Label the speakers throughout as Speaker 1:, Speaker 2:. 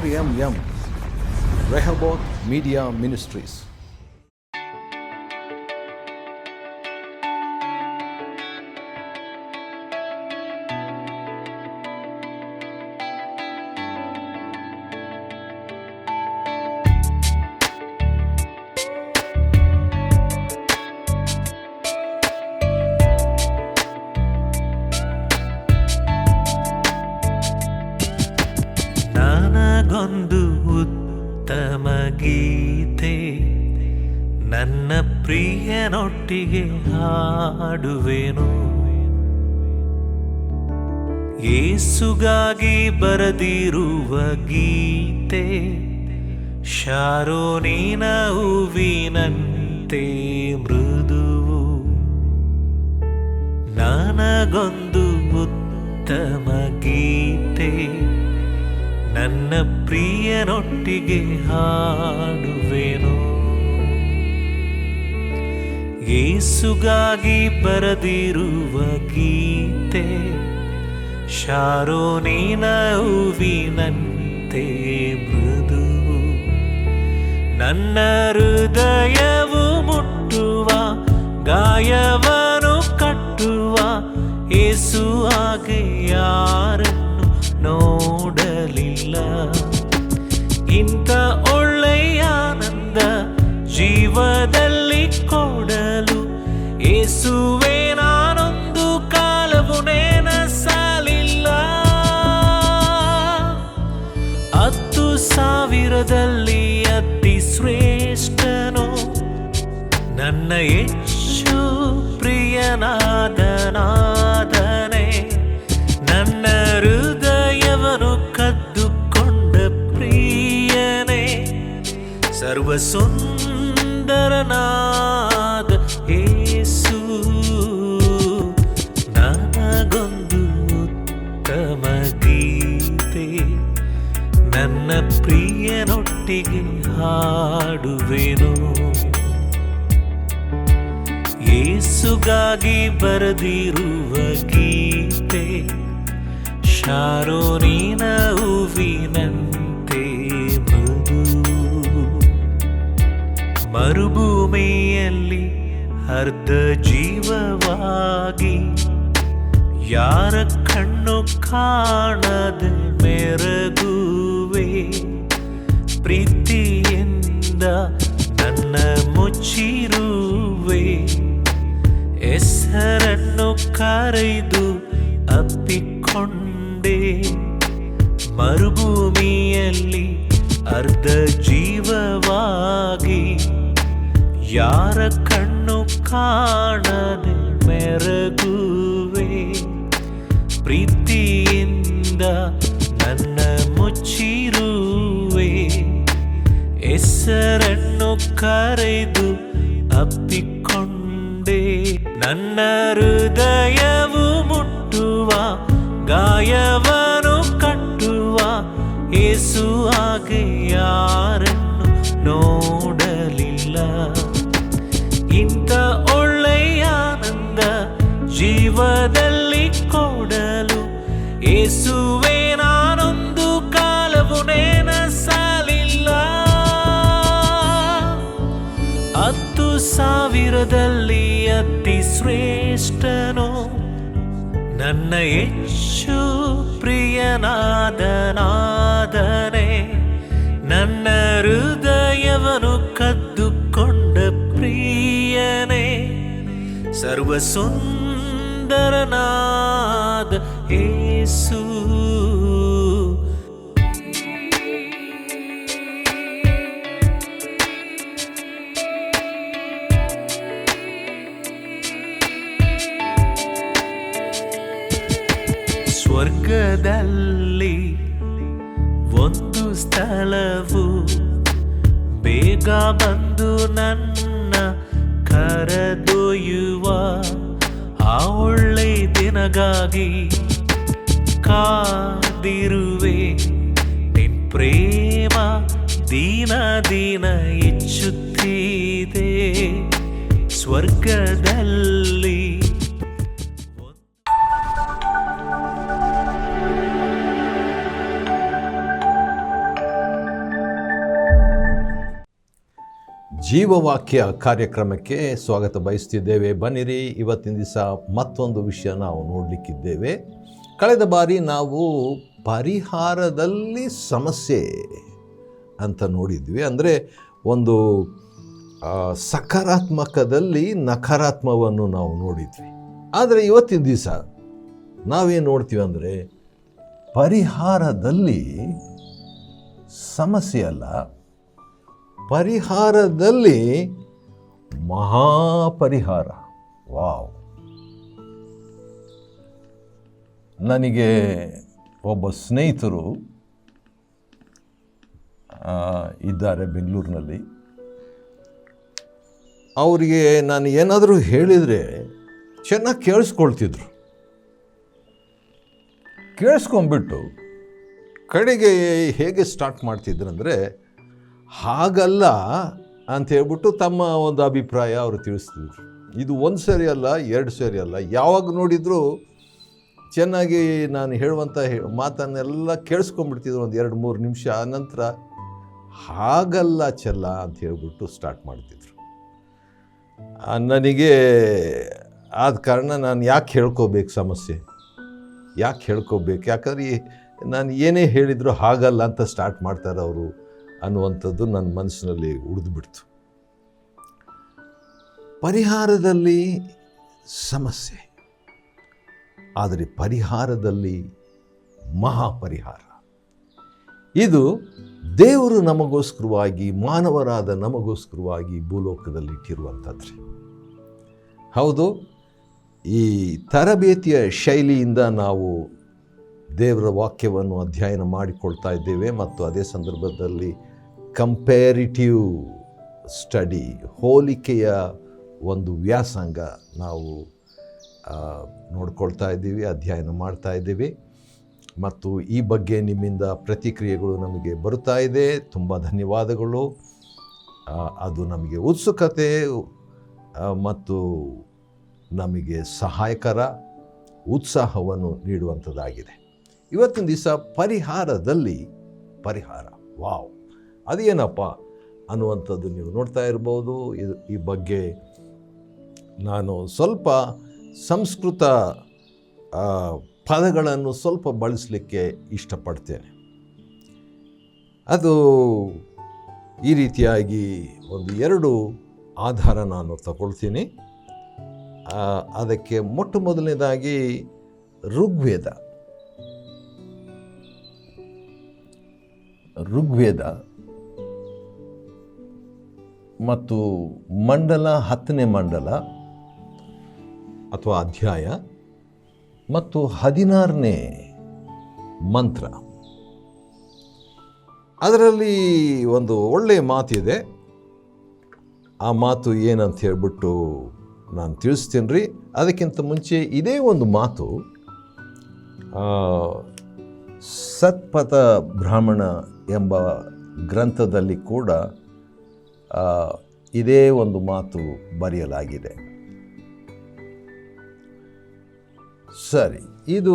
Speaker 1: RMM Rehoboth Media Ministries.
Speaker 2: ನನಗೊಂದು ಉತ್ತಮ ಗೀತೆ ನನ್ನ ಪ್ರಿಯನೊಟ್ಟಿಗೆ ಹಾಡುವೆನು. ಯೇಸುಗಾಗಿ ಬರೆದಿರುವ ಗೀತೆ ಶಾರೋನಿನ ಹೂವಿನಂತೆ ಮೃದುವು. ನನಗೊಂದು ಉತ್ತಮ ಗೀತೆ ನನ್ನ ಪ್ರಿಯನೊಟ್ಟಿಗೆ ಹಾಡುವೆನು. ಯೇಸುಗಾಗಿ ಬರೆದಿರುವ ಗೀತೆ ಶಾರೋನಿನ ಹೂವಿನಂತೆ ಮೃದುವು. ನನ್ನ ಹೃದಯವು ಮುಟ್ಟುವ ಗಾಯವನ್ನು ಕಟ್ಟುವ ಯೇಸು ಹಾಗೆ ಯಾರನ್ನು ನೋಡಲಿಲ್ಲ. ಇಂಥ ಒಳ್ಳೆಯ ಆನಂದ ಜೀವದಲ್ಲಿ ಕೊಡಲು ಯೇಸುವೇ ನಾನೊಂದು ಕಾಲವು ನೆನಸಲಿಲ್ಲ. 10,000ದಲ್ಲಿ ಅತಿ ಶ್ರೇಷ್ಠನು ನನ್ನ ಯೇಸು ಪ್ರಿಯನಾದನಾದನೆ. ನನ್ನ ಹೃದಯವನ್ನು ಕದ್ದುಕೊಂಡ ಪ್ರಿಯನೇ, ಸರ್ವಸುಂದರನಾದ ಯೇಸು. ನನಗೊಂದು ಉತ್ತಮ ಗೀತೆ ನನ್ನ ಪ್ರಿಯನೊಟ್ಟಿಗೆ ಹಾಡುವೆನು. ಯೇಸುಗಾಗಿ ಬರೆದಿರುವ ಗೀತೆ ಶಾರೋನಿನ ಹೂವಿನಂತೆ ಮೃದು. ಮರುಭೂಮಿಯಲ್ಲಿ ಅರ್ಧ ಜೀವವಾಗಿ ಯಾರ ಕಣ್ಣು ಕಾಣದೆ ಮೆರಗುವೆ. ಪ್ರೀತಿಯಿಂದ ನನ್ನ ಮುಚ್ಚಿರುವೆ. ಹೆಸರನ್ನು ಕರೆದು ಅಪ್ಪಿಕೊಂಡೆ. ಮರುಭೂಮಿಯಲ್ಲಿ ಅರ್ಧ ಜೀವವಾಗಿ ಯಾರ ಕಣ್ಣು ಕಾಣದೆ ಮೆರಗುವೆ. ಪ್ರೀತಿಯಿಂದ ನನ್ನ ಮುಚ್ಚಿರುವೆ. ಹೆಸರನ್ನು ಕರೆದು ಅಪ್ಪಿಕೊಂಡೆ. ನನ್ನ ಹೃದಯವು ಮುಟ್ಟುವ ಗಾಯವನ್ನು ಕಟ್ಟುವ ಯೇಸು ಹಾಗೆ ಯಾರನ್ನು ನೋಡಲಿಲ್ಲ. ಇಂಥ ಒಳ್ಳೆಯ ಆನಂದ ಜೀವದಲ್ಲಿ ಕೊಡಲು ಯೇಸುವೇ ನಾನೊಂದು ಕಾಲವು ನೆನಸಲಿಲ್ಲ. 10,000ದಲ್ಲಿ ಅತಿ ಶ್ರೇಷ್ಠನು ನನ್ನ ಯೇಸು ಪ್ರಿಯನಾದನಾದನೆ. ನನ್ನ ಹೃದಯವನ್ನು ಕದ್ದುಕೊಂಡ ಪ್ರಿಯನೇ, ಸರ್ವಸುಂದರನಾದ ಯೇಸು. ಸ್ವರ್ಗದಲ್ಲಿ ಒಂದು ಸ್ಥಳವು ಬೇಗ ಬಂದು ನನ್ನ ಕರೆದೊಯ್ಯುವ. ಆ ಒಳ್ಳೆ ದಿನಗಾಗಿ ಕಾದಿರುವೆ. ನಿನ್ ಪ್ರೇಮ ದಿನ ದಿನ ಹೆಚ್ಚುತ್ತಿದೆ. ಸ್ವರ್ಗದಲ್ಲಿ
Speaker 1: ಜೀವವಾಕ್ಯ ಕಾರ್ಯಕ್ರಮಕ್ಕೆ ಸ್ವಾಗತ ಬಯಸ್ತಿದ್ದೇವೆ. ಬನ್ನಿರಿ, ಇವತ್ತಿನ ದಿವಸ ಮತ್ತೊಂದು ವಿಷಯ ನಾವು ನೋಡಲಿಕ್ಕಿದ್ದೇವೆ. ಕಳೆದ ಬಾರಿ ನಾವು ಪರಿಹಾರದಲ್ಲಿ ಸಮಸ್ಯೆ ಅಂತ ನೋಡಿದ್ವಿ. ಅಂದರೆ ಒಂದು ಸಕಾರಾತ್ಮಕದಲ್ಲಿ ನಕಾರಾತ್ಮಕವನ್ನು ನಾವು ನೋಡಿದ್ವಿ. ಆದರೆ ಇವತ್ತಿನ ದಿವಸ ನಾವೇನು ನೋಡ್ತೀವಿ ಅಂದರೆ ಪರಿಹಾರದಲ್ಲಿ ಸಮಸ್ಯೆ ಅಲ್ಲ, ಪರಿಹಾರದಲ್ಲಿ ಮಹಾಪರಿಹಾರ. ವಾವ್! ನನಗೆ ಒಬ್ಬ ಸ್ನೇಹಿತರು ಇದ್ದಾರೆ ಬೆಂಗಳೂರಿನಲ್ಲಿ. ಅವರಿಗೆ ನಾನು ಏನಾದರೂ ಹೇಳಿದರೆ ಚೆನ್ನಾಗಿ ಕೇಳಿಸ್ಕೊಳ್ತಿದ್ರು. ಕೇಳಿಸ್ಕೊಂಡ್ಬಿಟ್ಟು ಕಡೆಗೆ ಹೇಗೆ ಸ್ಟಾರ್ಟ್ ಮಾಡ್ತಿದ್ರಂದರೆ, ಹಾಗಲ್ಲ ಅಂತ ಹೇಳ್ಬಿಟ್ಟು ತಮ್ಮ ಒಂದು ಅಭಿಪ್ರಾಯ ಅವರು ತಿಳಿಸ್ತಿದ್ರು. ಇದು ಒಂದು ಸರಿ ಅಲ್ಲ, ಎರಡು ಸರಿ ಅಲ್ಲ, ಯಾವಾಗ ನೋಡಿದರೂ ಚೆನ್ನಾಗಿ ನಾನು ಹೇಳುವಂಥ ಮಾತನ್ನೆಲ್ಲ ಕೇಳಿಸ್ಕೊಂಡ್ಬಿಡ್ತಿದ್ರು. ಒಂದು 2-3 ನಿಮಿಷ ಆನಂತರ ಹಾಗಲ್ಲ ಚೆಲ್ಲ ಅಂತ ಹೇಳ್ಬಿಟ್ಟು ಸ್ಟಾರ್ಟ್ ಮಾಡ್ತಿದ್ರು. ನನಗೆ ಆದ ಕಾರಣ ನಾನು ಯಾಕೆ ಹೇಳ್ಕೋಬೇಕು ಸಮಸ್ಯೆ, ಯಾಕೆ ಹೇಳ್ಕೋಬೇಕು, ಯಾಕಂದರೆ ನಾನು ಏನೇ ಹೇಳಿದ್ರು ಹಾಗಲ್ಲ ಅಂತ ಸ್ಟಾರ್ಟ್ ಮಾಡ್ತಾರೆ ಅವರು ಅನ್ನುವಂಥದ್ದು ನನ್ನ ಮನಸ್ಸಿನಲ್ಲಿ ಉಳಿದುಬಿಡ್ತು. ಪರಿಹಾರದಲ್ಲಿ ಸಮಸ್ಯೆ, ಆದರೆ ಪರಿಹಾರದಲ್ಲಿ ಮಹಾಪರಿಹಾರ. ಇದು ದೇವರು ನಮಗೋಸ್ಕರವಾಗಿ, ಮಾನವರಾದ ನಮಗೋಸ್ಕರವಾಗಿ ಭೂಲೋಕದಲ್ಲಿ ಇಟ್ಟಿರುವಂಥದ್ದು. ಹೌದು, ಈ ತರಬೇತಿಯ ಶೈಲಿಯಿಂದ ನಾವು ದೇವರ ವಾಕ್ಯವನ್ನು ಅಧ್ಯಯನ ಮಾಡಿಕೊಳ್ತಾ ಇದ್ದೇವೆ ಮತ್ತು ಅದೇ ಸಂದರ್ಭದಲ್ಲಿ ಕಂಪ್ಯಾರಿಟಿವ್ ಸ್ಟಡಿ, ಹೋಲಿಕೆಯ ಒಂದು ವ್ಯಾಸಂಗ ನಾವು ನೋಡ್ಕೊಳ್ತಾ ಇದ್ದೀವಿ, ಅಧ್ಯಯನ ಮಾಡ್ತಾ ಇದ್ದೀವಿ. ಮತ್ತು ಈ ಬಗ್ಗೆ ನಿಮ್ಮಿಂದ ಪ್ರತಿಕ್ರಿಯೆಗಳು ನಮಗೆ ಬರುತ್ತಾ ಇದೆ. ತುಂಬ ಧನ್ಯವಾದಗಳು. ಅದು ನಮಗೆ ಉತ್ಸುಕತೆ ಮತ್ತು ನಮಗೆ ಸಹಾಯಕರ ಉತ್ಸಾಹವನ್ನು ನೀಡುವಂಥದ್ದಾಗಿದೆ. ಇವತ್ತಿನ ದಿವಸ ಪರಿಹಾರದಲ್ಲಿ ಪರಿಹಾರ. ವಾವ್! ಅದೇನಪ್ಪ ಅನ್ನುವಂಥದ್ದು ನೀವು ನೋಡ್ತಾ ಇರ್ಬೋದು. ಈ ಬಗ್ಗೆ ನಾನು ಸ್ವಲ್ಪ ಸಂಸ್ಕೃತ ಪದಗಳನ್ನು ಸ್ವಲ್ಪ ಬಳಸಲಿಕ್ಕೆ ಇಷ್ಟಪಡ್ತೇನೆ. ಅದು ಈ ರೀತಿಯಾಗಿ 1-2 ಆಧಾರ ನಾನು ತಗೊಳ್ತೀನಿ. ಅದಕ್ಕೆ ಮೊಟ್ಟ ಮೊದಲನೇದಾಗಿ ಋಗ್ವೇದ ಮತ್ತು ಮಂಡಲ 10ನೇ ಮಂಡಲ ಅಥವಾ ಅಧ್ಯಾಯ ಮತ್ತು 16ನೇ ಮಂತ್ರ. ಅದರಲ್ಲಿ ಒಂದು ಒಳ್ಳೆಯ ಮಾತಿದೆ. ಆ ಮಾತು ಏನಂತ ಹೇಳ್ಬಿಟ್ಟು ನಾನು ತಿಳಿಸ್ತೀನಿ ರೀ. ಅದಕ್ಕಿಂತ ಮುಂಚೆ ಇದೇ ಒಂದು ಮಾತು ಸತ್ಪಥ ಬ್ರಾಹ್ಮಣ ಎಂಬ ಗ್ರಂಥದಲ್ಲಿ ಕೂಡ ಇದೇ ಒಂದು ಮಾತು ಬರೆಯಲಾಗಿದೆ. ಸರಿ, ಇದು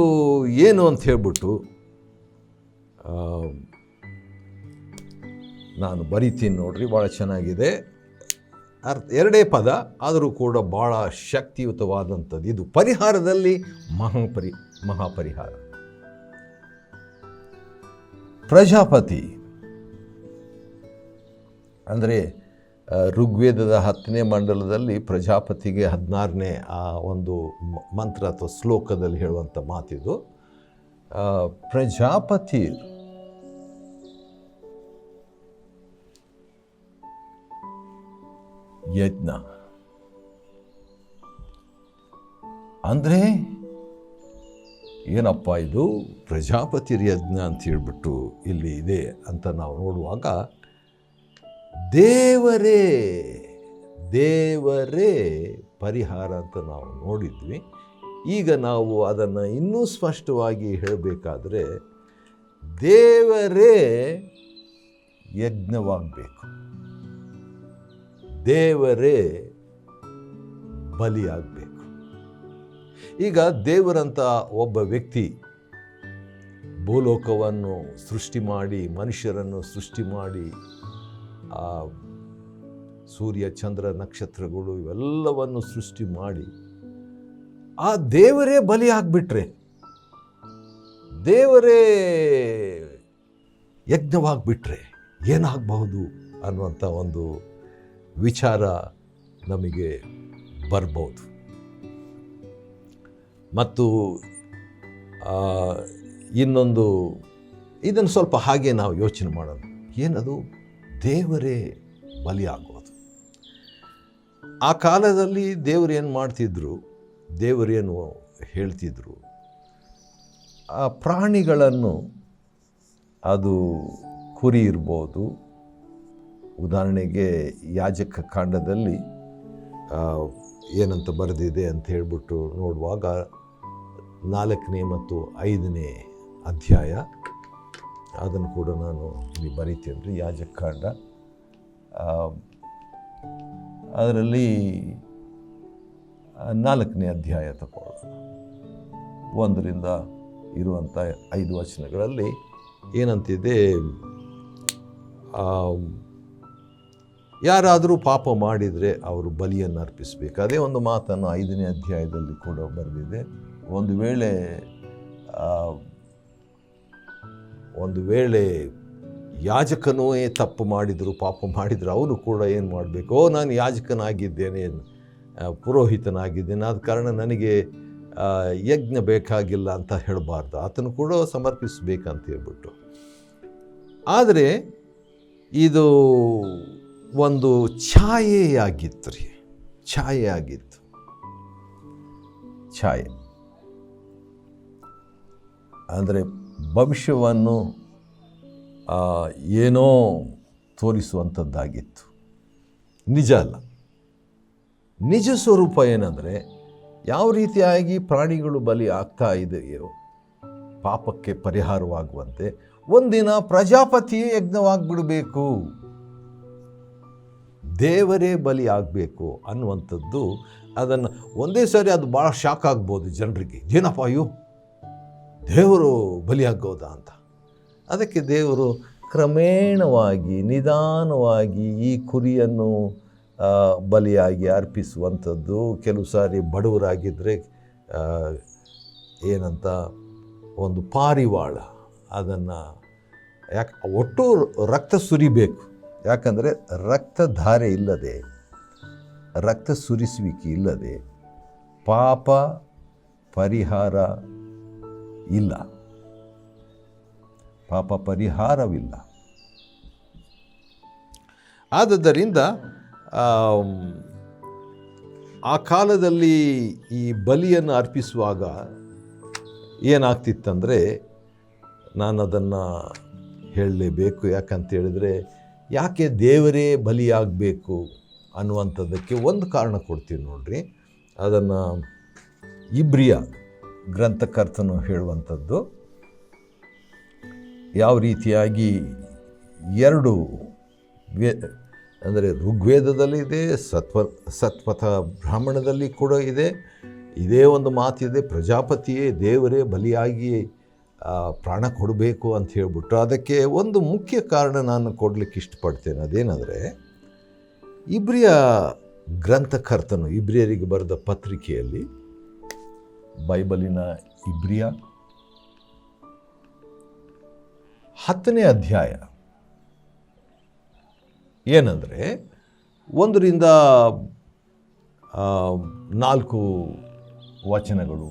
Speaker 1: ಏನು ಅಂತ ಹೇಳ್ಬಿಟ್ಟು ನಾನು ಬರಿತೀನಿ ನೋಡ್ರಿ. ಭಾಳ ಚೆನ್ನಾಗಿದೆ. 2 ಪದ ಆದರೂ ಕೂಡ ಭಾಳ ಶಕ್ತಿಯುತವಾದಂಥದ್ದು. ಇದು ಪರಿಹಾರದಲ್ಲಿ ಮಹಾಪರಿಹಾರ. ಪ್ರಜಾಪತಿ ಅಂದರೆ ಋಗ್ವೇದದ 10ನೇ ಮಂಡಲದಲ್ಲಿ ಪ್ರಜಾಪತಿಗೆ 16ನೇ ಆ ಒಂದು ಮಂತ್ರ ಅಥವಾ ಶ್ಲೋಕದಲ್ಲಿ ಹೇಳುವಂಥ ಮಾತಿದು. ಪ್ರಜಾಪತಿ ಯಜ್ಞ ಅಂದರೆ ಏನಪ್ಪ ಇದು ಪ್ರಜಾಪತಿ ಯಜ್ಞ ಅಂತ ಹೇಳ್ಬಿಟ್ಟು ಇಲ್ಲಿ ಇದೆ ಅಂತ ನಾವು ನೋಡುವಾಗ ದೇವರೇ ಪರಿಹಾರ ಅಂತ ನಾವು ನೋಡಿದ್ವಿ. ಈಗ ನಾವು ಅದನ್ನು ಇನ್ನೂ ಸ್ಪಷ್ಟವಾಗಿ ಹೇಳಬೇಕಾದ್ರೆ ದೇವರೇ ಯಜ್ಞವಾಗಬೇಕು, ದೇವರೇ ಬಲಿಯಾಗಬೇಕು. ಈಗ ದೇವರಂತ ಒಬ್ಬ ವ್ಯಕ್ತಿ ಭೂಲೋಕವನ್ನು ಸೃಷ್ಟಿ ಮಾಡಿ, ಮನುಷ್ಯರನ್ನು ಸೃಷ್ಟಿ ಮಾಡಿ ಸೂರ್ಯ ಚಂದ್ರ ನಕ್ಷತ್ರಗಳು ಇವೆಲ್ಲವನ್ನು ಸೃಷ್ಟಿ ಮಾಡಿ ಆ ದೇವರೇ ಬಲಿ ಆಗಿಬಿಟ್ರೆ, ದೇವರೇ ಯಜ್ಞವಾಗಿಬಿಟ್ರೆ ಏನಾಗಬಹುದು ಅನ್ನುವಂಥ ಒಂದು ವಿಚಾರ ನಮಗೆ ಬರ್ಬೋದು. ಮತ್ತು ಇನ್ನೊಂದು, ಇದನ್ನು ಸ್ವಲ್ಪ ಹಾಗೆ ನಾವು ಯೋಚನೆ ಮಾಡೋಣ. ಏನದು? ದೇವರೇ ಬಲಿಯಾಗೋದು. ಆ ಕಾಲದಲ್ಲಿ ದೇವರು ಏನು ಮಾಡ್ತಿದ್ರು, ದೇವರೇನು ಹೇಳ್ತಿದ್ರು, ಆ ಪ್ರಾಣಿಗಳನ್ನು, ಅದು ಕುರಿ ಇರ್ಬೋದು, ಉದಾಹರಣೆಗೆ ಯಾಜಕ ಕಾಂಡದಲ್ಲಿ ಏನಂತ ಬರೆದಿದೆ ಅಂತ ಹೇಳ್ಬಿಟ್ಟು ನೋಡುವಾಗ 4ನೇ ಮತ್ತು 5ನೇ ಅಧ್ಯಾಯ, ಅದನ್ನು ಕೂಡ ನಾನು ಇಲ್ಲಿ ಬರೀತೇನೆ ರೀ. ಯಾಜಕ ಕಾಂಡ ಅದರಲ್ಲಿ 4ನೇ ಅಧ್ಯಾಯ ತಗೊಳ್ಳೋಣ. 1ರಿಂದ ಇರುವಂಥ 5 ವಚನಗಳಲ್ಲಿ ಏನಂತಿದೆ, ಯಾರಾದರೂ ಪಾಪ ಮಾಡಿದರೆ ಅವರು ಬಲಿಯನ್ನು ಅರ್ಪಿಸಬೇಕು. ಅದೇ ಒಂದು ಮಾತನ್ನು 5ನೇ ಅಧ್ಯಾಯದಲ್ಲಿ ಕೂಡ ಬರೆದಿದೆ. ಒಂದು ವೇಳೆ ಯಾಜಕನೂ ತಪ್ಪು ಮಾಡಿದರು, ಪಾಪ ಮಾಡಿದರು, ಅವನು ಕೂಡ ಏನು ಮಾಡಬೇಕು, ನಾನು ಯಾಜಕನಾಗಿದ್ದೇನೆ, ಪುರೋಹಿತನಾಗಿದ್ದೇನೆ, ಆದ ಕಾರಣ ನನಗೆ ಯಜ್ಞ ಬೇಕಾಗಿಲ್ಲ ಅಂತ ಹೇಳಬಾರ್ದು, ಆತನು ಕೂಡ ಸಮರ್ಪಿಸಬೇಕಂತ ಹೇಳ್ಬಿಟ್ಟು. ಆದರೆ ಇದು ಒಂದು ಛಾಯೆಯಾಗಿತ್ತು ರೀ, ಛಾಯೆ ಅಂದರೆ ಭವಿಷ್ಯವನ್ನು ಏನೋ ತೋರಿಸುವಂಥದ್ದಾಗಿತ್ತು, ನಿಜ ಅಲ್ಲ. ನಿಜ ಸ್ವರೂಪ ಏನಂದರೆ, ಯಾವ ರೀತಿಯಾಗಿ ಪ್ರಾಣಿಗಳು ಬಲಿ ಆಗ್ತಾ ಇದೆಯೋ ಪಾಪಕ್ಕೆ ಪರಿಹಾರವಾಗುವಂತೆ ಒಂದಿನ ಪ್ರಜಾಪತಿಯೇ ಯಜ್ಞವಾಗಿಬಿಡಬೇಕು, ದೇವರೇ ಬಲಿ ಆಗಬೇಕು ಅನ್ನುವಂಥದ್ದು. ಅದನ್ನು ಒಂದೇ ಸಾರಿ ಅದು ಭಾಳ ಶಾಕ್ ಆಗ್ಬೋದು ಜನರಿಗೆ, ಏನಪ್ಪ ಅಯ್ಯೋ ದೇವರು ಬಲಿಯಾಗೋದಾ ಅಂತ. ಅದಕ್ಕೆ ದೇವರು ಕ್ರಮೇಣವಾಗಿ ನಿಧಾನವಾಗಿ ಈ ಕುರಿಯನ್ನು ಬಲಿಯಾಗಿ ಅರ್ಪಿಸುವಂಥದ್ದು. ಕೆಲವು ಸಾರಿ ಬಡವರಾಗಿದ್ದರೆ ಏನಂತ ಒಂದು ಪಾರಿವಾಳ, ಅದನ್ನು ಒಟ್ಟು ರಕ್ತ ಸುರಿಬೇಕು. ಯಾಕಂದರೆ ರಕ್ತಧಾರೆ ಇಲ್ಲದೆ, ರಕ್ತ ಸುರಿಸುವಿಕೆ ಇಲ್ಲದೆ ಪಾಪ ಪರಿಹಾರ ಇಲ್ಲ, ಪಾಪ ಪರಿಹಾರವಿಲ್ಲ. ಆದುದರಿಂದ ಆ ಕಾಲದಲ್ಲಿ ಈ ಬಲಿಯನ್ನು ಅರ್ಪಿಸುವಾಗ ಏನಾಗ್ತಿತ್ತಂದರೆ, ನಾನು ಅದನ್ನು ಹೇಳಲೇಬೇಕು. ಯಾಕಂತ ಹೇಳಿದರೆ, ಯಾಕೆ ದೇವರೇ ಬಲಿಯಾಗಬೇಕು ಅನ್ನುವಂಥದ್ದಕ್ಕೆ ಒಂದು ಕಾರಣ ಕೊಡ್ತೀನಿ ನೋಡ್ರಿ. ಅದನ್ನು ಇಬ್ರಿಯ ಗ್ರಂಥಕರ್ತನು ಹೇಳುವಂಥದ್ದು. ಯಾವ ರೀತಿಯಾಗಿ 2 ಅಂದರೆ ಋಗ್ವೇದದಲ್ಲಿ ಇದೆ, ಸತ್ಪಥ ಬ್ರಾಹ್ಮಣದಲ್ಲಿ ಕೂಡ ಇದೆ. ಇದೇ ಒಂದು ಮಾತಿದೆ, ಪ್ರಜಾಪತಿಯೇ ದೇವರೇ ಬಲಿಯಾಗಿ ಪ್ರಾಣ ಕೊಡಬೇಕು ಅಂತ ಹೇಳ್ಬಿಟ್ಟು. ಅದಕ್ಕೆ ಒಂದು ಮುಖ್ಯ ಕಾರಣ ನಾನು ಕೊಡಲಿಕ್ಕೆ ಇಷ್ಟಪಡ್ತೇನೆ. ಅದೇನೆಂದರೆ, ಇಬ್ರಿಯ ಗ್ರಂಥಕರ್ತನು ಇಬ್ರಿಯರಿಗೆ ಬರೆದ ಪತ್ರಿಕೆಯಲ್ಲಿ, ಬೈಬಲಿನ ಇಬ್ರಿಯ 10ನೇ ಅಧ್ಯಾಯ ಏನಂದರೆ 1ರಿಂದ 4 ವಚನಗಳು,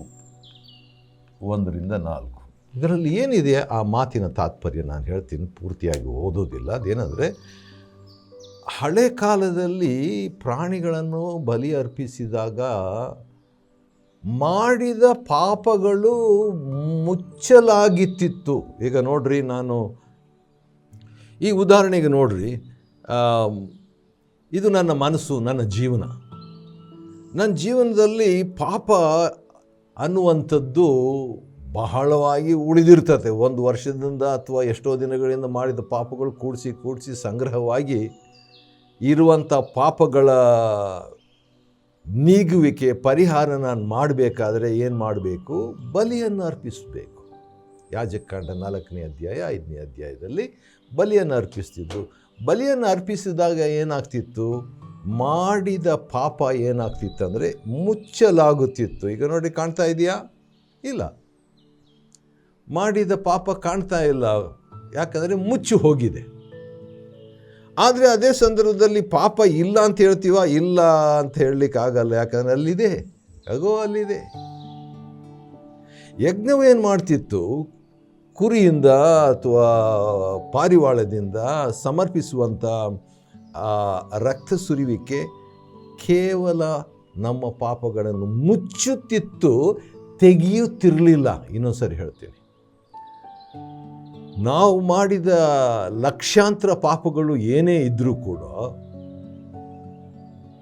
Speaker 1: 1ರಿಂದ 4. ಇದರಲ್ಲಿ ಏನಿದೆ ಆ ಮಾತಿನ ತಾತ್ಪರ್ಯ ನಾನು ಹೇಳ್ತೀನಿ, ಪೂರ್ತಿಯಾಗಿ ಓದೋದಿಲ್ಲ. ಅದೇನೆಂದರೆ, ಹಳೆ ಕಾಲದಲ್ಲಿ ಪ್ರಾಣಿಗಳನ್ನು ಬಲಿ ಅರ್ಪಿಸಿದಾಗ ಮಾಡಿದ ಪಾಪಗಳು ಮುಚ್ಚಲಾಗಿತ್ತಿತ್ತು. ಈಗ ನೋಡ್ರಿ, ನಾನು ಈ ಉದಾಹರಣೆಗೆ ನೋಡ್ರಿ, ಇದು ನನ್ನ ಮನಸ್ಸು, ನನ್ನ ಜೀವನ. ನನ್ನ ಜೀವನದಲ್ಲಿ ಪಾಪ ಅನ್ನುವಂಥದ್ದು ಬಹಳವಾಗಿ ಉಳಿದಿರ್ತದೆ. 1 ವರ್ಷದಿಂದ ಅಥವಾ ಎಷ್ಟೋ ದಿನಗಳಿಂದ ಮಾಡಿದ ಪಾಪಗಳು ಕೂಡಿಸಿ ಸಂಗ್ರಹವಾಗಿ ಇರುವಂಥ ಪಾಪಗಳ ನೀಗುವಿಕೆ, ಪರಿಹಾರ ನಾನು ಮಾಡಬೇಕಾದ್ರೆ ಏನು ಮಾಡಬೇಕು? ಬಲಿಯನ್ನು ಅರ್ಪಿಸಬೇಕು. ಯಾಜಕಕಾಂಡ 4ನೇ ಅಧ್ಯಾಯ 5ನೇ ಅಧ್ಯಾಯದಲ್ಲಿ ಬಲಿಯನ್ನು ಅರ್ಪಿಸ್ತಿದ್ರು. ಬಲಿಯನ್ನು ಅರ್ಪಿಸಿದಾಗ ಏನಾಗ್ತಿತ್ತು? ಮಾಡಿದ ಪಾಪ ಏನಾಗ್ತಿತ್ತಂದರೆ ಮುಚ್ಚಲಾಗುತ್ತಿತ್ತು. ಈಗ ನೋಡಿ, ಕಾಣ್ತಾ ಇದೆಯಾ? ಇಲ್ಲ, ಮಾಡಿದ ಪಾಪ ಕಾಣ್ತಾ ಇಲ್ಲ, ಯಾಕಂದರೆ ಮುಚ್ಚಿ ಹೋಗಿದೆ. ಆದರೆ ಅದೇ ಸಂದರ್ಭದಲ್ಲಿ ಪಾಪ ಇಲ್ಲ ಅಂತ ಹೇಳ್ತೀವ? ಇಲ್ಲ ಅಂತ ಹೇಳಲಿಕ್ಕೆ ಆಗಲ್ಲ, ಯಾಕಂದರೆ ಅಲ್ಲಿದೆ, ಅಲ್ಲಿದೆ. ಯಜ್ಞವೇನು ಮಾಡ್ತಿತ್ತು? ಕುರಿಯಿಂದ ಅಥವಾ ಪಾರಿವಾಳದಿಂದ ಸಮರ್ಪಿಸುವಂಥ ರಕ್ತ ಸುರಿವಿಕೆ ಕೇವಲ ನಮ್ಮ ಪಾಪಗಳನ್ನು ಮುಚ್ಚುತ್ತಿತ್ತು, ತೆಗೆಯುತ್ತಿರಲಿಲ್ಲ. ಇನ್ನೊಂದು ಸರಿ ಹೇಳ್ತೀನಿ, ನಾವು ಮಾಡಿದ ಲಕ್ಷಾಂತರ ಪಾಪಗಳು ಏನೇ ಇದ್ದರೂ ಕೂಡ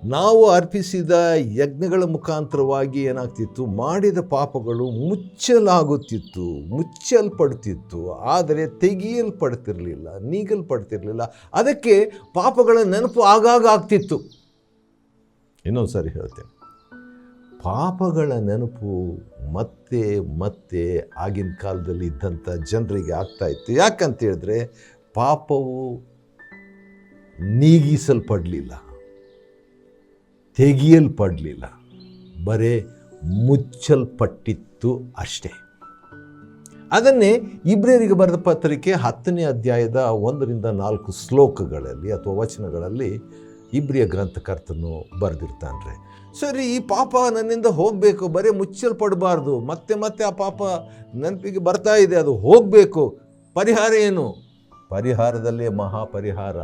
Speaker 1: ನಾವು ಅರ್ಪಿಸಿದ ಯಜ್ಞಗಳ ಮುಖಾಂತರವಾಗಿ ಏನಾಗ್ತಿತ್ತು? ಮಾಡಿದ ಪಾಪಗಳು ಮುಚ್ಚಲಾಗುತ್ತಿತ್ತು, ಮುಚ್ಚಲ್ಪಡ್ತಿತ್ತು, ಆದರೆ ತೆಗೆಯಲ್ಪಡ್ತಿರಲಿಲ್ಲ, ನೀಗಲ್ಪಡ್ತಿರಲಿಲ್ಲ. ಅದಕ್ಕೆ ಪಾಪಗಳ ನೆನಪು ಆಗಾಗ ಆಗ್ತಿತ್ತು. ಇನ್ನೊಂದು ಸಾರಿ ಹೇಳ್ತೇನೆ, ಪಾಪಗಳ ನೆನಪು ಮತ್ತೆ ಮತ್ತೆ ಆಗಿನ ಕಾಲದಲ್ಲಿ ಇದ್ದಂಥ ಜನರಿಗೆ ಆಗ್ತಾ ಇತ್ತು. ಯಾಕಂತ ಹೇಳಿದ್ರೆ ಪಾಪವು ನೀಗಿಸಲ್ಪಡಲಿಲ್ಲ, ತೆಗೆಯಲ್ಪಡಲಿಲ್ಲ, ಬರೇ ಮುಚ್ಚಲ್ಪಟ್ಟಿತ್ತು ಅಷ್ಟೇ. ಅದನ್ನೇ ಇಬ್ರಿಯರಿಗೆ ಬರೆದ ಪತ್ರಿಕೆ 10ನೇ ಅಧ್ಯಾಯದ 1-4 ಶ್ಲೋಕಗಳಲ್ಲಿ ಅಥವಾ ವಚನಗಳಲ್ಲಿ ಇಬ್ರಿಯ ಗ್ರಂಥಕರ್ತನು ಬರೆದಿರ್ತಾನ್ರೆ. ಸರಿ, ಈ ಪಾಪ ನನ್ನಿಂದ ಹೋಗಬೇಕು, ಬರೀ ಮುಚ್ಚಲ್ಪಡಬಾರ್ದು, ಮತ್ತೆ ಮತ್ತೆ ಆ ಪಾಪ ನೆನಪಿಗೆ ಬರ್ತಾ ಇದೆ, ಅದು ಹೋಗಬೇಕು. ಪರಿಹಾರ ಏನು? ಪರಿಹಾರದಲ್ಲೇ ಮಹಾಪರಿಹಾರ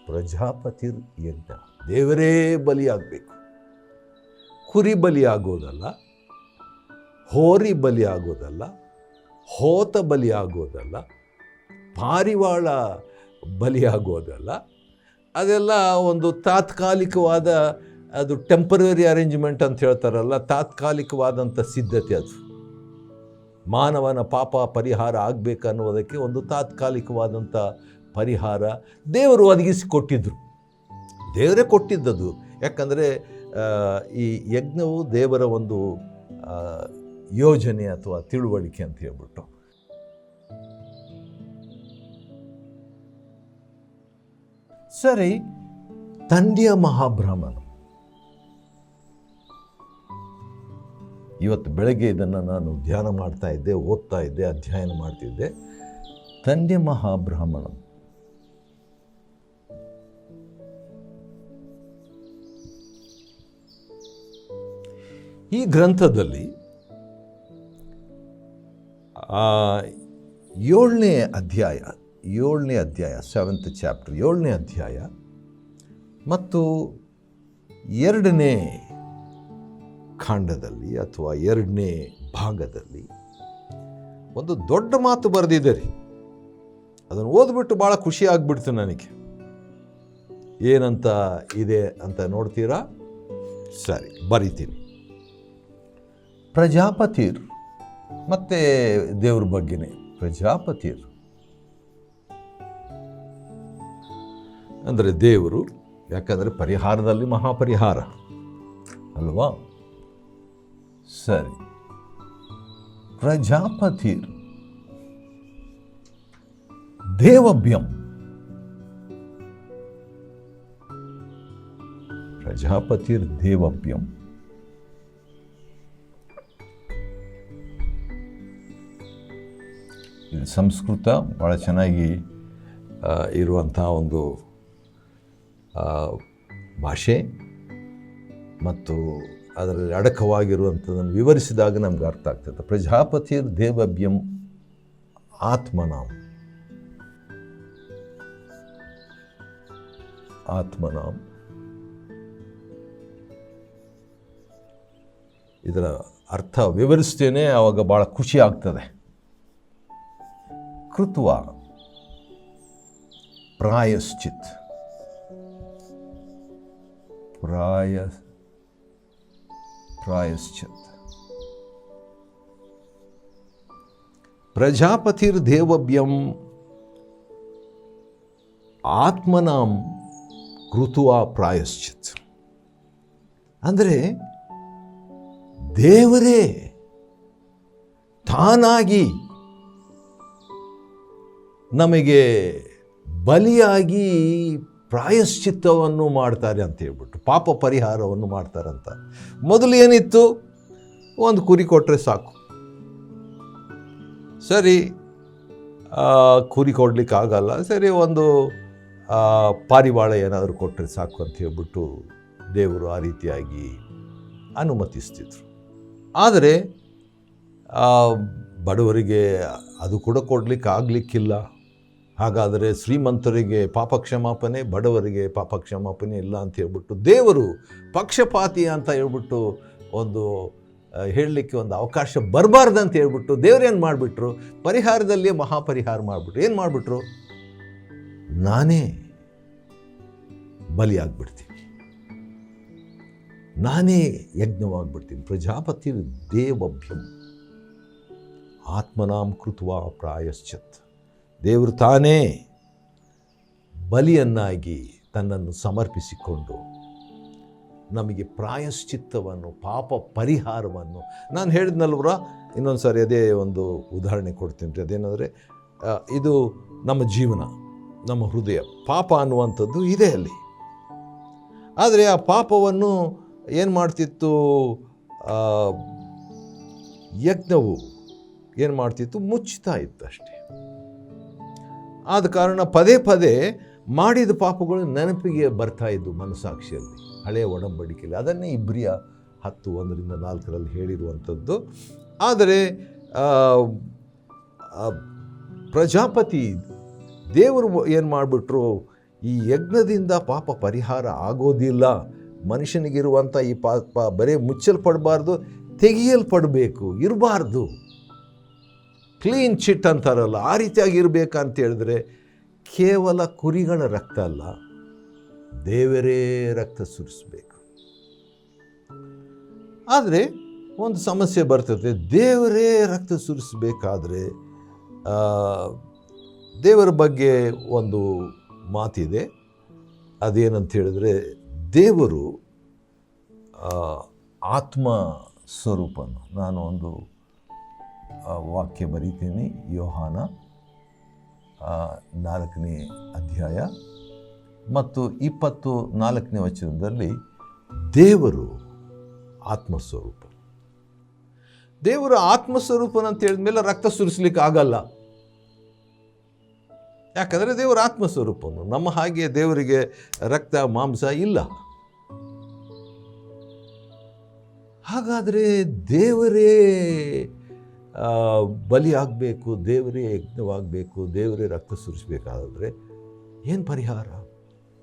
Speaker 1: ಪ್ರಜಾಪತಿರ್ ಯಜ್ಞ. ದೇವರೇ ಬಲಿಯಾಗಬೇಕು. ಕುರಿ ಬಲಿಯಾಗೋದಲ್ಲ, ಹೋರಿ ಬಲಿಯಾಗೋದಲ್ಲ, ಹೋತ ಬಲಿಯಾಗೋದಲ್ಲ, ಪಾರಿವಾಳ ಬಲಿಯಾಗೋದಲ್ಲ. ಅದೆಲ್ಲ ಒಂದು ತಾತ್ಕಾಲಿಕವಾದ, ಅದು ಟೆಂಪರರಿ ಅರೇಂಜ್ಮೆಂಟ್ ಅಂತ ಹೇಳ್ತಾರಲ್ಲ, ತಾತ್ಕಾಲಿಕವಾದಂಥ ಸಿದ್ಧತೆ. ಅದು ಮಾನವನ ಪಾಪ ಪರಿಹಾರ ಆಗಬೇಕನ್ನುವುದಕ್ಕೆ ಒಂದು ತಾತ್ಕಾಲಿಕವಾದಂಥ ಪರಿಹಾರ ದೇವರು ಒದಗಿಸಿಕೊಟ್ಟಿದ್ರು. ದೇವರೇ ಕೊಟ್ಟಿದ್ದದು. ಯಾಕಂದರೆ ಈ ಯಜ್ಞವು ದೇವರ ಒಂದು ಯೋಜನೆ ಅಥವಾ ತಿಳುವಳಿಕೆ ಅಂತ ಹೇಳ್ಬಿಟ್ಟು. ಸರಿ, ತಂದೆಯ ಮಹಾಬ್ರಾಹ್ಮಣ. ಇವತ್ತು ಬೆಳಗ್ಗೆ ಇದನ್ನು ನಾನು ಧ್ಯಾನ ಮಾಡ್ತಾ ಇದ್ದೆ, ಓದ್ತಾ ಇದ್ದೆ, ಅಧ್ಯಯನ ಮಾಡ್ತಿದ್ದೆ. ತಂದೆ ಮಹಾಬ್ರಾಹ್ಮಣ, ಈ ಗ್ರಂಥದಲ್ಲಿ 7ನೇ ಅಧ್ಯಾಯ 7th ಚಾಪ್ಟರ್ 7ನೇ ಅಧ್ಯಾಯ ಮತ್ತು 2ನೇ ಖಂಡದಲ್ಲಿ ಅಥವಾ 2ನೇ ಭಾಗದಲ್ಲಿ ಒಂದು ದೊಡ್ಡ ಮಾತು ಬರೆದಿದೆ ರೀ. ಅದನ್ನು ಓದ್ಬಿಟ್ಟು ಭಾಳ ಖುಷಿ ಆಗ್ಬಿಡ್ತು ನನಗೆ. ಏನಂತ ಇದೆ ಅಂತ ನೋಡ್ತೀರಾ? ಸರಿ, ಬರೀತೀನಿ. ಪ್ರಜಾಪತಿರ್, ಮತ್ತೆ ದೇವ್ರ ಬಗ್ಗೆನೇ ಪ್ರಜಾಪತಿರ್ ಅಂದರೆ ದೇವರು. ಯಾಕಂದರೆ ಪರಿಹಾರದಲ್ಲಿ ಮಹಾಪರಿಹಾರ ಅಲ್ವಾ? ಸರಿ, ಪ್ರಜಾಪತಿರ್ ದೇವಭ್ಯಂ. ಪ್ರಜಾಪತಿರ್ ದೇವಭ್ಯಂ. ಇದು ಸಂಸ್ಕೃತ ಭಾಳ ಚೆನ್ನಾಗಿ ಇರುವಂಥ ಒಂದು ಭಾಷೆ ಮತ್ತು ಅದರಲ್ಲಿ ಅಡಕವಾಗಿರುವಂಥದ್ದನ್ನು ವಿವರಿಸಿದಾಗ ನಮ್ಗೆ ಅರ್ಥ ಆಗ್ತದೆ. ಪ್ರಜಾಪತಿರ್ ದೇವಭ್ಯಂ ಆತ್ಮನಾಂ. ಆತ್ಮನಾಂ ಇದರ ಅರ್ಥ ವಿವರಿಸ್ತೇನೆ, ಆವಾಗ ಭಾಳ ಖುಷಿ ಆಗ್ತದೆ. ಕೃತ್ವ ಪ್ರಾಯಶ್ಚಿತ್. ಪ್ರಾಯಶ್ಚಿತ್. ಪ್ರಜಾಪತಿರ್ ದೇವಭ್ಯಂ ಆತ್ಮನಾಂ ಕೃತ್ವ ಪ್ರಾಯಶ್ಚಿತ್. ಅಂದರೆ ದೇವರೇ ತಾನಾಗಿ ನಮಗೆ ಬಲಿಯಾಗಿ ಪ್ರಾಯಶ್ಚಿತ್ತವನ್ನು ಮಾಡ್ತಾರೆ ಅಂತ ಹೇಳ್ಬಿಟ್ಟು, ಪಾಪ ಪರಿಹಾರವನ್ನು ಮಾಡ್ತಾರಂತ. ಮೊದಲು ಏನಿತ್ತು, ಒಂದು ಕುರಿ ಕೊಟ್ಟರೆ ಸಾಕು. ಸರಿ, ಕುರಿ ಕೊಡ್ಲಿಕ್ಕೆ ಆಗಲ್ಲ, ಸರಿ ಒಂದು ಪಾರಿವಾಳ ಏನಾದರೂ ಕೊಟ್ಟರೆ ಸಾಕು ಅಂತ ಹೇಳ್ಬಿಟ್ಟು ದೇವರು ಆ ರೀತಿಯಾಗಿ ಅನುಮತಿಸ್ತಿದ್ರು. ಆದರೆ ಬಡವರಿಗೆ ಅದು ಕೂಡ ಕೊಡಲಿಕ್ಕೆ ಆಗಲಿಕ್ಕಿಲ್ಲ. ಹಾಗಾದರೆ ಶ್ರೀಮಂತರಿಗೆ ಪಾಪ ಕ್ಷಮಾಪಣೆ, ಬಡವರಿಗೆ ಪಾಪ ಕ್ಷಮಾಪಣೆ ಇಲ್ಲ ಅಂತ ಹೇಳ್ಬಿಟ್ಟು ದೇವರು ಪಕ್ಷಪಾತಿ ಅಂತ ಹೇಳ್ಬಿಟ್ಟು ಒಂದು ಹೇಳಲಿಕ್ಕೆ ಒಂದು ಅವಕಾಶ ಬರಬಾರ್ದು ಅಂತ ಹೇಳ್ಬಿಟ್ಟು ದೇವರೇನು ಮಾಡಿಬಿಟ್ರು, ಪರಿಹಾರದಲ್ಲಿ ಮಹಾಪರಿಹಾರ ಮಾಡಿಬಿಟ್ರು. ಏನು ಮಾಡಿಬಿಟ್ರು, ನಾನೇ ಬಲಿಯಾಗ್ಬಿಡ್ತೀನಿ, ನಾನೇ ಯಜ್ಞವಾಗ್ಬಿಡ್ತೀನಿ. ಪ್ರಜಾಪತಿ ದೇವಭ್ಯಂ ಆತ್ಮನಾಂ ಕೃತ್ವಾ ಪ್ರಾಯಶ್ಚಿತ್. ದೇವರು ತಾನೇ ಬಲಿಯನ್ನಾಗಿ ತನ್ನನ್ನು ಸಮರ್ಪಿಸಿಕೊಂಡು ನಮಗೆ ಪ್ರಾಯಶ್ಚಿತ್ತವನ್ನು, ಪಾಪ ಪರಿಹಾರವನ್ನು, ನಾನು ಹೇಳಿದ್ನಲ್ವರ ಇನ್ನೊಂದು ಸಾರಿ ಅದೇ ಒಂದು ಉದಾಹರಣೆ ಕೊಡ್ತೀನಿ ರೀ. ಅದೇನೆಂದರೆ, ಇದು ನಮ್ಮ ಜೀವನ, ನಮ್ಮ ಹೃದಯ, ಪಾಪ ಅನ್ನುವಂಥದ್ದು ಇದೆ ಅಲ್ಲಿ. ಆದರೆ ಆ ಪಾಪವನ್ನು ಏನು ಮಾಡ್ತಿತ್ತು, ಯಜ್ಞವು ಏನು ಮಾಡ್ತಿತ್ತು, ಮುಚ್ಚುತ್ತಾ ಇತ್ತು ಅಷ್ಟೇ. ಆದ ಕಾರಣ ಪದೇ ಪದೇ ಮಾಡಿದ ಪಾಪಗಳು ನೆನಪಿಗೆ ಬರ್ತಾ ಇದ್ದು ಮನಸ್ಸಾಕ್ಷಿಯಲ್ಲಿ, ಹಳೆಯ ಒಡಂಬಡಿಕೆಯಲ್ಲಿ. ಅದನ್ನೇ ಇಬ್ರಿಯ 10:1-4 ಹೇಳಿರುವಂಥದ್ದು. ಆದರೆ ಪ್ರಜಾಪತಿ ದೇವರು ಏನು ಮಾಡಿಬಿಟ್ರು, ಈ ಯಜ್ಞದಿಂದ ಪಾಪ ಪರಿಹಾರ ಆಗೋದಿಲ್ಲ, ಮನುಷ್ಯನಿಗಿರುವಂಥ ಈ ಪಾಪ ಬರೀ ಮುಚ್ಚಲ್ಪಡಬಾರ್ದು, ತೆಗೆಯಲ್ಪಡಬೇಕು, ಇರಬಾರ್ದು. ಕ್ಲೀನ್ ಚಿಟ್ ಅಂತಾರಲ್ಲ, ಆ ರೀತಿಯಾಗಿ ಇರಬೇಕಂತ ಹೇಳಿದ್ರೆ ಕೇವಲ ಕುರಿಗಳ ರಕ್ತ ಅಲ್ಲ, ದೇವರೇ ರಕ್ತ ಸುರಿಸಬೇಕು. ಆದರೆ ಒಂದು ಸಮಸ್ಯೆ ಬರ್ತದೆ, ದೇವರೇ ರಕ್ತ ಸುರಿಸಬೇಕಾದ್ರೆ ದೇವರ ಬಗ್ಗೆ ಒಂದು ಮಾತಿದೆ. ಅದೇನಂತ ಹೇಳಿದ್ರೆ, ದೇವರು ಆತ್ಮ ಸ್ವರೂಪನು. ನಾನು ಒಂದು ವಾಕ್ಯ ಬರೀತೀನಿ, ಯೋಹಾನ 4ನೇ ಅಧ್ಯಾಯ ಮತ್ತು 24ನೇ ವಚನದಲ್ಲಿ, ದೇವರು ಆತ್ಮಸ್ವರೂಪ. ದೇವರು ಆತ್ಮಸ್ವರೂಪನಂತ ಹೇಳಿದ್ಮೇಲೆ ರಕ್ತ ಸುರಿಸ್ಲಿಕ್ಕೆ ಆಗಲ್ಲ. ಯಾಕಂದರೆ ದೇವರು ಆತ್ಮಸ್ವರೂಪನು. ನಮ್ಮ ಹಾಗೆ ದೇವರಿಗೆ ರಕ್ತ ಮಾಂಸ ಇಲ್ಲ. ಹಾಗಾದರೆ ದೇವರೇ ಬಲಿ ಆಗಬೇಕು, ದೇವರೇ ಯಜ್ಞವಾಗಬೇಕು, ದೇವರೇ ರಕ್ತ ಸುರಿಸಬೇಕಾದ್ರೆ ಏನು ಪರಿಹಾರ?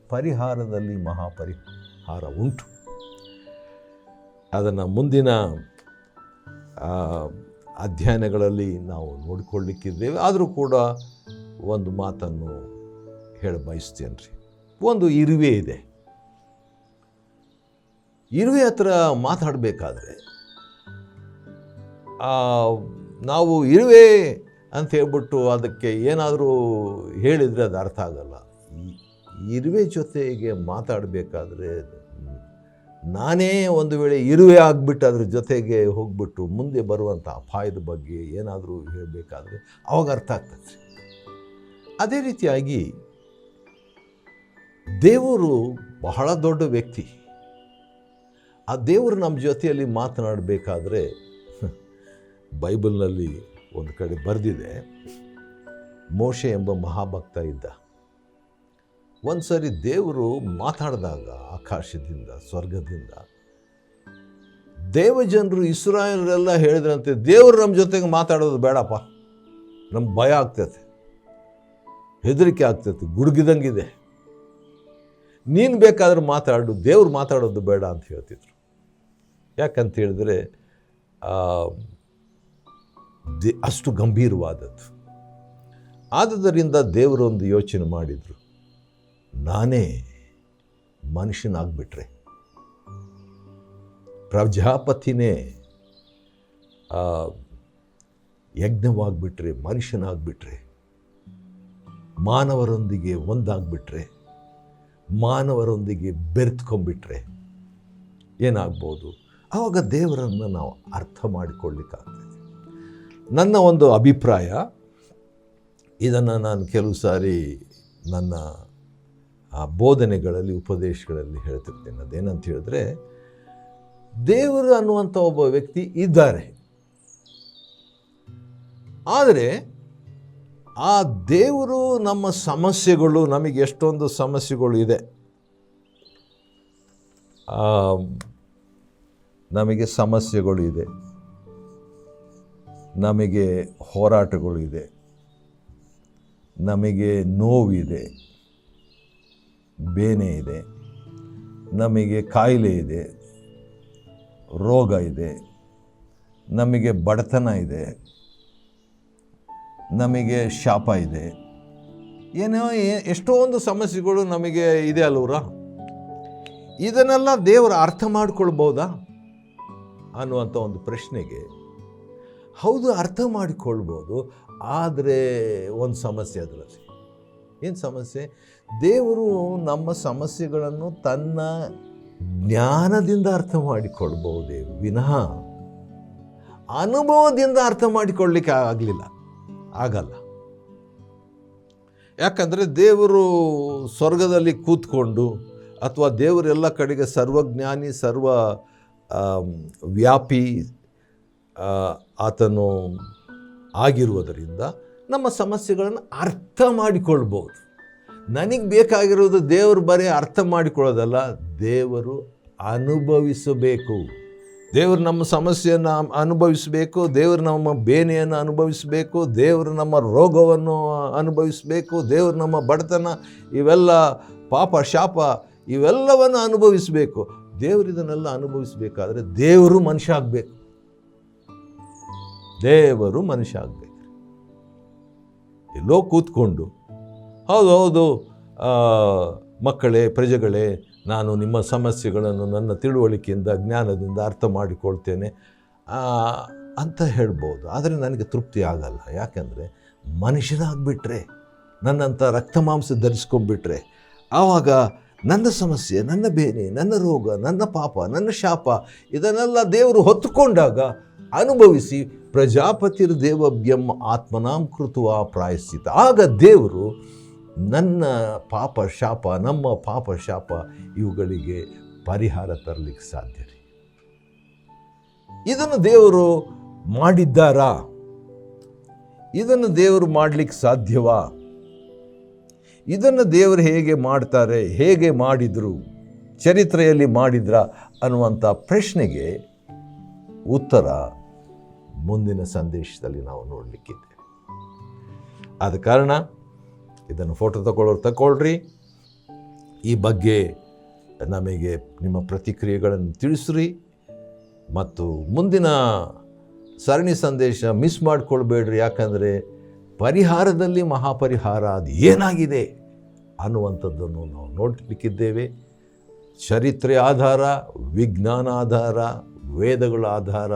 Speaker 1: ಪರಿಹಾರದಲ್ಲಿ ಮಹಾಪರಿಹಾರ ಉಂಟು. ಅದನ್ನು ಮುಂದಿನ ಅಧ್ಯಯನಗಳಲ್ಲಿ ನಾವು ನೋಡಿಕೊಳ್ಳಿಕ್ಕಿದ್ದೇವೆ. ಆದರೂ ಕೂಡ ಒಂದು ಮಾತನ್ನು ಹೇಳ ಬಯಸ್ತೇನೆ ರೀ. ಒಂದು ಇರುವೆ ಇದೆ. ಇರುವೆ ಹತ್ರ ಮಾತಾಡಬೇಕಾದ್ರೆ ನಾವು ಇರುವೆ ಅಂತ ಹೇಳ್ಬಿಟ್ಟು ಅದಕ್ಕೆ ಏನಾದರೂ ಹೇಳಿದರೆ ಅದು ಅರ್ಥ ಆಗಲ್ಲ. ಇರುವೆ ಜೊತೆಗೆ ಮಾತಾಡಬೇಕಾದ್ರೆ ನಾನೇ ಒಂದು ವೇಳೆ ಇರುವೆ ಆಗಿಬಿಟ್ಟು ಅದ್ರ ಜೊತೆಗೆ ಹೋಗ್ಬಿಟ್ಟು ಮುಂದೆ ಬರುವಂಥ ಅಪಾಯದ ಬಗ್ಗೆ ಏನಾದರೂ ಹೇಳಬೇಕಾದ್ರೆ ಅವಾಗ ಅರ್ಥ ಆಗ್ತದೆ. ಅದೇ ರೀತಿಯಾಗಿ ದೇವರು ಬಹಳ ದೊಡ್ಡ ವ್ಯಕ್ತಿ. ಆ ದೇವರು ನಮ್ಮ ಜೊತೆಯಲ್ಲಿ ಮಾತನಾಡಬೇಕಾದ್ರೆ ಬೈಬಲ್ನಲ್ಲಿ ಒಂದು ಕಡೆ ಬರೆದಿದೆ, ಮೋಶೆ ಎಂಬ ಮಹಾಭಕ್ತ ಇದ್ದ. ಒಂದು ಸರಿ ದೇವರು ಮಾತಾಡಿದಾಗ ಆಕಾಶದಿಂದ, ಸ್ವರ್ಗದಿಂದ, ದೇವಜನರು ಇಸ್ರಾಯೇಲರೆಲ್ಲ ಹೇಳಿದ್ರಂತೆ, ದೇವರು ನಮ್ಮ ಜೊತೆಗೆ ಮಾತಾಡೋದು ಬೇಡಪ್ಪ, ನಮ್ಗೆ ಭಯ ಆಗ್ತೈತೆ, ಹೆದರಿಕೆ ಆಗ್ತೈತೆ, ಗುಡುಗಿದಂಗಿದೆ, ನೀನು ಬೇಕಾದ್ರೆ ಮಾತಾಡು, ದೇವ್ರು ಮಾತಾಡೋದು ಬೇಡ ಅಂತ ಹೇಳ್ತಿದ್ರು. ಯಾಕಂತ ಹೇಳಿದ್ರೆ ಅಷ್ಟು ಗಂಭೀರವಾದದ್ದು. ಆದುದರಿಂದ ದೇವರೊಂದು ಯೋಚನೆ ಮಾಡಿದರು, ನಾನೇ ಮನುಷ್ಯನಾಗ್ಬಿಟ್ರೆ, ಪ್ರಜಾಪತಿನೇ ಯಜ್ಞವಾಗ್ಬಿಟ್ರೆ, ಮನುಷ್ಯನಾಗ್ಬಿಟ್ರೆ, ಮಾನವರೊಂದಿಗೆ ಒಂದಾಗ್ಬಿಟ್ರೆ, ಮಾನವರೊಂದಿಗೆ ಬೆರೆತ್ಕೊಂಡ್ಬಿಟ್ರೆ ಏನಾಗ್ಬೋದು? ಆವಾಗ ದೇವರನ್ನು ನಾವು ಅರ್ಥ ಮಾಡಿಕೊಳ್ಳಿಕ್ಕಾಗ್ತದೆ. ನನ್ನ ಒಂದು ಅಭಿಪ್ರಾಯ, ಇದನ್ನು ನಾನು ಕೆಲವು ಸಾರಿ ನನ್ನ ಆ ಬೋಧನೆಗಳಲ್ಲಿ ಉಪದೇಶಗಳಲ್ಲಿ ಹೇಳ್ತಿರ್ತೇನೆ. ಅದೇನಂತ ಹೇಳಿದ್ರೆ, ದೇವರು ಅನ್ನುವಂಥ ಒಬ್ಬ ವ್ಯಕ್ತಿ ಇದ್ದಾರೆ. ಆದರೆ ಆ ದೇವರು ನಮ್ಮ ಸಮಸ್ಯೆಗಳು, ನಮಗೆ ಎಷ್ಟೊಂದು ಸಮಸ್ಯೆಗಳು ಇದೆ, ನಮಗೆ ಸಮಸ್ಯೆಗಳು ಇದೆ, ನಮಗೆ ಹೋರಾಟಗಳು ಇದೆ, ನಮಗೆ ನೋವಿದೆ, ಬೇನೆ ಇದೆ, ನಮಗೆ ಕಾಯಿಲೆ ಇದೆ, ರೋಗ ಇದೆ, ನಮಗೆ ಬಡತನ ಇದೆ, ನಮಗೆ ಶಾಪ ಇದೆ, ಏನೋ ಎಷ್ಟೊಂದು ಸಮಸ್ಯೆಗಳು ನಮಗೆ ಇದೆ ಅಲ್ವರ. ಇದನ್ನೆಲ್ಲ ದೇವರು ಅರ್ಥ ಮಾಡಿಕೊಳ್ಬೋದಾ ಅನ್ನುವಂಥ ಒಂದು ಪ್ರಶ್ನೆಗೆ ಹೌದು, ಅರ್ಥ ಮಾಡಿಕೊಳ್ಬೋದು. ಆದರೆ ಒಂದು ಸಮಸ್ಯೆ ಅದರಲ್ಲಿ. ಏನು ಸಮಸ್ಯೆ? ದೇವರು ನಮ್ಮ ಸಮಸ್ಯೆಗಳನ್ನು ತನ್ನ ಜ್ಞಾನದಿಂದ ಅರ್ಥ ಮಾಡಿಕೊಳ್ಬಹುದೇ ವಿನಃ ಅನುಭವದಿಂದ ಅರ್ಥ ಮಾಡಿಕೊಳ್ಳಲಿಕ್ಕೆ ಆಗಲ್ಲ. ಯಾಕಂದರೆ ದೇವರು ಸ್ವರ್ಗದಲ್ಲಿ ಕೂತ್ಕೊಂಡು ಅಥವಾ ದೇವರೆಲ್ಲ ಕಡೆಗೆ ಸರ್ವಜ್ಞಾನಿ, ಸರ್ವ ವ್ಯಾಪಿ ಆತನು ಆಗಿರುವುದರಿಂದ ನಮ್ಮ ಸಮಸ್ಯೆಗಳನ್ನು ಅರ್ಥ ಮಾಡಿಕೊಳ್ಬೋದು. ನನಗೆ ಬೇಕಾಗಿರೋದು ದೇವರು ಬರೀ ಅರ್ಥ ಮಾಡಿಕೊಳ್ಳೋದಲ್ಲ, ದೇವರು ಅನುಭವಿಸಬೇಕು. ದೇವರು ನಮ್ಮ ಸಮಸ್ಯೆಯನ್ನು ಅನುಭವಿಸಬೇಕು, ದೇವರು ನಮ್ಮ ಬೇನೆಯನ್ನು ಅನುಭವಿಸಬೇಕು, ದೇವರು ನಮ್ಮ ರೋಗವನ್ನು ಅನುಭವಿಸಬೇಕು, ದೇವರು ನಮ್ಮ ಬಡತನ, ಇವೆಲ್ಲ ಪಾಪ ಶಾಪ ಇವೆಲ್ಲವನ್ನು ಅನುಭವಿಸಬೇಕು. ದೇವರು ಇದನ್ನೆಲ್ಲ ಅನುಭವಿಸಬೇಕಾದ್ರೆ ದೇವರು ಮನುಷ್ಯ ಆಗಬೇಕು. ದೇವರು ಮನುಷ್ಯ ಆಗಬೇಕು. ಎಲ್ಲೋ ಕೂತ್ಕೊಂಡು ಹೌದು ಮಕ್ಕಳೇ, ಪ್ರಜೆಗಳೇ, ನಾನು ನಿಮ್ಮ ಸಮಸ್ಯೆಗಳನ್ನು ನನ್ನ ತಿಳುವಳಿಕೆಯಿಂದ, ಜ್ಞಾನದಿಂದ ಅರ್ಥ ಮಾಡಿಕೊಳ್ತೇನೆ ಅಂತ ಹೇಳ್ಬೋದು. ಆದರೆ ನನಗೆ ತೃಪ್ತಿ ಆಗಲ್ಲ. ಯಾಕೆಂದರೆ ಮನುಷ್ಯನಾಗ್ಬಿಟ್ರೆ, ನನ್ನಂಥ ರಕ್ತ ಮಾಂಸ ಧರಿಸ್ಕೊಂಡ್ಬಿಟ್ರೆ, ಆವಾಗ ನನ್ನ ಸಮಸ್ಯೆ, ನನ್ನ ಬೇನೆ, ನನ್ನ ರೋಗ, ನನ್ನ ಪಾಪ, ನನ್ನ ಶಾಪ ಇದನ್ನೆಲ್ಲ ದೇವರು ಹೊತ್ತುಕೊಂಡಾಗ ಅನುಭವಿಸಿ ಪ್ರಜಾಪತಿರ್ ದೇವಭ್ಯಂ ಆತ್ಮನಾಂ ಕೃತ್ವಾ ಪ್ರಾಯಶ್ಚಿತ್ತ, ಆಗ ದೇವರು ನನ್ನ ಪಾಪ ಶಾಪ, ನಮ್ಮ ಪಾಪ ಶಾಪ ಇವುಗಳಿಗೆ ಪರಿಹಾರ ತರಲಿಕ್ಕೆ ಸಾಧ್ಯ ರೀ. ಇದನ್ನು ದೇವರು ಮಾಡಿದ್ದಾರಾ? ಇದನ್ನು ದೇವರು ಮಾಡಲಿಕ್ಕೆ ಸಾಧ್ಯವಾ? ಇದನ್ನು ದೇವರು ಹೇಗೆ ಮಾಡ್ತಾರೆ, ಹೇಗೆ ಮಾಡಿದರು, ಚರಿತ್ರೆಯಲ್ಲಿ ಮಾಡಿದ್ರ ಅನ್ನುವಂಥ ಪ್ರಶ್ನೆಗೆ ಉತ್ತರ ಮುಂದಿನ ಸಂದೇಶದಲ್ಲಿ ನಾವು ನೋಡಲಿಕ್ಕಿದ್ದೇವೆ. ಆದ ಕಾರಣ ಇದನ್ನು ಫೋಟೋ ತಗೊಳ್ರಿ. ಈ ಬಗ್ಗೆ ನಮಗೆ ನಿಮ್ಮ ಪ್ರತಿಕ್ರಿಯೆಗಳನ್ನು ತಿಳಿಸ್ರಿ. ಮತ್ತು ಮುಂದಿನ ಸರಣಿ ಸಂದೇಶ ಮಿಸ್ ಮಾಡಿಕೊಳ್ಬೇಡ್ರಿ. ಯಾಕಂದರೆ ಪರಿಹಾರದಲ್ಲಿ ಮಹಾಪರಿಹಾರ ಅದು ಏನಾಗಿದೆ ಅನ್ನುವಂಥದ್ದನ್ನು ನಾವು ನೋಡಲಿಕ್ಕಿದ್ದೇವೆ. ಚರಿತ್ರೆ ಆಧಾರ, ವಿಜ್ಞಾನ ಆಧಾರ, ವೇದಗಳ ಆಧಾರ,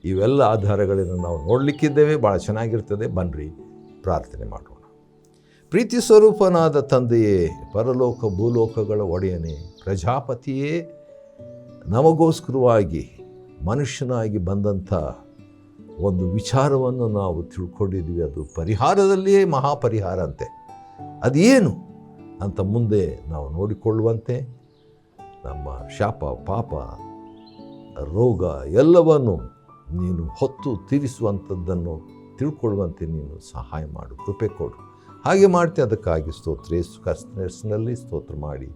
Speaker 1: ಇವೆಲ್ಲ ಆಧಾರಗಳನ್ನು ನಾವು ನೋಡಲಿಕ್ಕಿದ್ದೇವೆ. ಭಾಳ ಚೆನ್ನಾಗಿರ್ತದೆ. ಬನ್ನಿರಿ ಪ್ರಾರ್ಥನೆ ಮಾಡೋಣ. ಪ್ರೀತಿ ಸ್ವರೂಪನಾದ ತಂದೆಯೇ, ಪರಲೋಕ ಭೂಲೋಕಗಳ ಒಡೆಯನೇ, ಪ್ರಜಾಪತಿಯೇ, ನಮಗೋಸ್ಕರವಾಗಿ ಮನುಷ್ಯನಾಗಿ ಬಂದಂಥ ಒಂದು ವಿಚಾರವನ್ನು ನಾವು ತಿಳ್ಕೊಂಡಿದ್ವಿ. ಅದು ಪರಿಹಾರದಲ್ಲಿಯೇ ಮಹಾಪರಿಹಾರ ಅಂತೆ. ಅದೇನು ಅಂತ ಮುಂದೆ ನಾವು ನೋಡಿಕೊಳ್ಳುವಂತೆ, ನಮ್ಮ ಶಾಪ, ಪಾಪ, ರೋಗ ಎಲ್ಲವನ್ನು ನೀನು ಹೊತ್ತು ತೀರಿಸುವಂಥದ್ದನ್ನು ತಿಳ್ಕೊಳ್ಳುವಂತೆ ನೀನು ಸಹಾಯ ಮಾಡು, ಕೃಪೆ ಕೊಡು. ಹಾಗೆ ಮಾಡ್ತೆ. ಅದಕ್ಕಾಗಿ ಸ್ತೋತ್ರ. ಯೇಸು ಕ್ರಿಸ್ತನ ಹೆಸರಿನಲ್ಲಿ ಸ್ತೋತ್ರ ಮಾಡಿ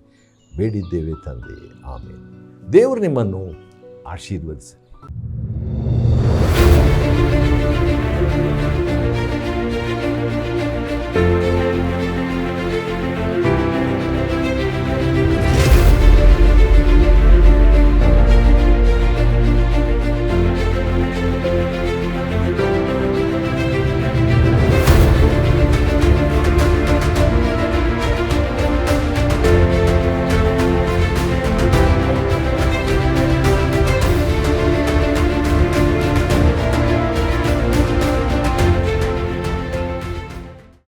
Speaker 1: ಬೇಡಿದ್ದೇವೆ ತಂದೆಯೇ, ಆಮೇಲೆ. ದೇವರು ನಿಮ್ಮನ್ನು ಆಶೀರ್ವದಿಸಲಿ.